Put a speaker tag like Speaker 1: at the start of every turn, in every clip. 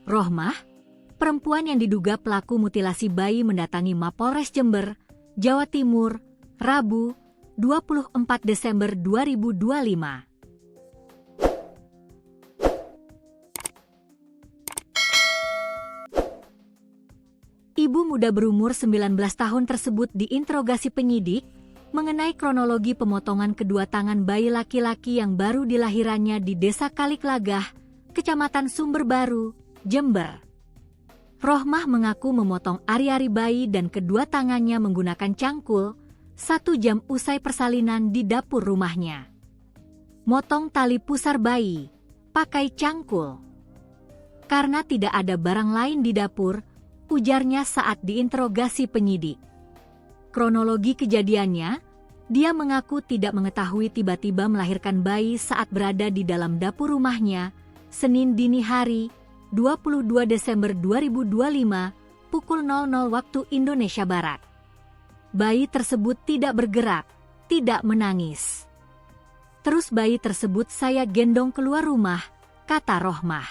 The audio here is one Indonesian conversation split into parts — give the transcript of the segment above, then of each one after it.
Speaker 1: Rohmah, perempuan yang diduga pelaku mutilasi bayi mendatangi Mapolres Jember, Jawa Timur, Rabu, 24 Desember 2025. Ibu muda berumur 19 tahun tersebut diinterogasi penyidik mengenai kronologi pemotongan kedua tangan bayi laki-laki yang baru dilahirannya di Desa Kaliklagah, Kecamatan Sumber Baru, Jember. Rohmah mengaku memotong ari-ari bayi dan kedua tangannya menggunakan cangkul 1 jam usai persalinan di dapur rumahnya. Motong tali pusar bayi, pakai cangkul. Karena tidak ada barang lain di dapur, ujarnya saat diinterogasi penyidik. Kronologi kejadiannya, dia mengaku tidak mengetahui tiba-tiba melahirkan bayi saat berada di dalam dapur rumahnya, Senin dini hari, 22 Desember 2025, pukul 00 waktu Indonesia Barat. Bayi tersebut tidak bergerak, tidak menangis. Terus bayi tersebut saya gendong keluar rumah, kata Rohmah.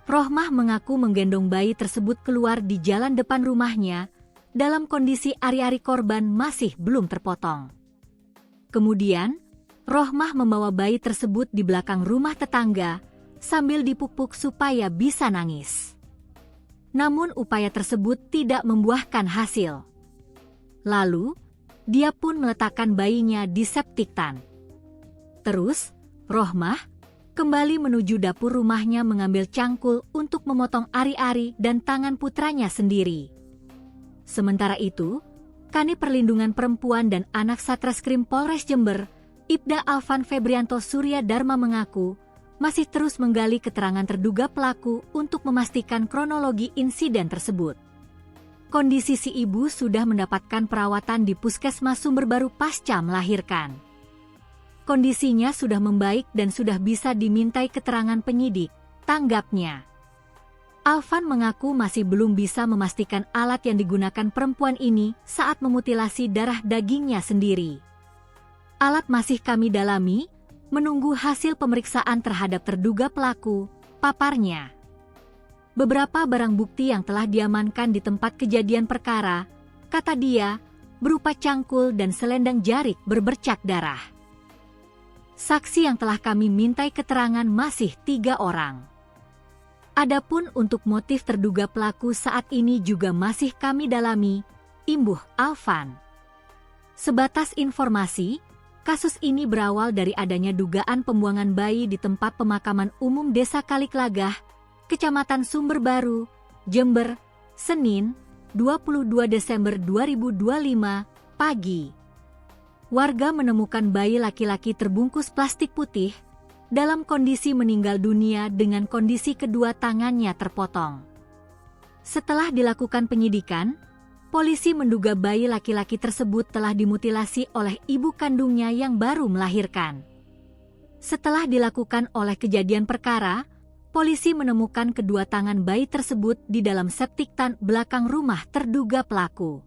Speaker 1: Rohmah mengaku menggendong bayi tersebut keluar di jalan depan rumahnya, dalam kondisi ari-ari korban masih belum terpotong. Kemudian, Rohmah membawa bayi tersebut di belakang rumah tetangga, sambil dipupuk supaya bisa nangis. Namun upaya tersebut tidak membuahkan hasil. Lalu, dia pun meletakkan bayinya di septic tank. Terus, Rohmah kembali menuju dapur rumahnya mengambil cangkul untuk memotong ari-ari dan tangan putranya sendiri. Sementara itu, Kanit Perlindungan Perempuan dan Anak Satreskrim Polres Jember, Ibda Alvan Febrianto Surya Dharma mengaku masih terus menggali keterangan terduga pelaku untuk memastikan kronologi insiden tersebut. Kondisi si ibu sudah mendapatkan perawatan di Puskesmas Sumber Baru pasca melahirkan. Kondisinya sudah membaik dan sudah bisa dimintai keterangan penyidik, tanggapnya. Alvan mengaku masih belum bisa memastikan alat yang digunakan perempuan ini saat memutilasi darah dagingnya sendiri. Alat masih kami dalami, menunggu hasil pemeriksaan terhadap terduga pelaku, paparnya. Beberapa barang bukti yang telah diamankan di tempat kejadian perkara, kata dia, berupa cangkul dan selendang jari berbercak darah. Saksi yang telah kami mintai keterangan masih 3 orang. Adapun untuk motif terduga pelaku saat ini juga masih kami dalami, imbuh Alvan. Sebatas informasi, kasus ini berawal dari adanya dugaan pembuangan bayi di tempat pemakaman umum Desa Kaliklagah, Kecamatan Sumber Baru, Jember, Senin, 22 Desember 2025, pagi. Warga menemukan bayi laki-laki terbungkus plastik putih, dalam kondisi meninggal dunia dengan kondisi kedua tangannya terpotong. Setelah dilakukan penyidikan, polisi menduga bayi laki-laki tersebut telah dimutilasi oleh ibu kandungnya yang baru melahirkan. Setelah dilakukan oleh kejadian perkara, polisi menemukan kedua tangan bayi tersebut di dalam septic tank belakang rumah terduga pelaku.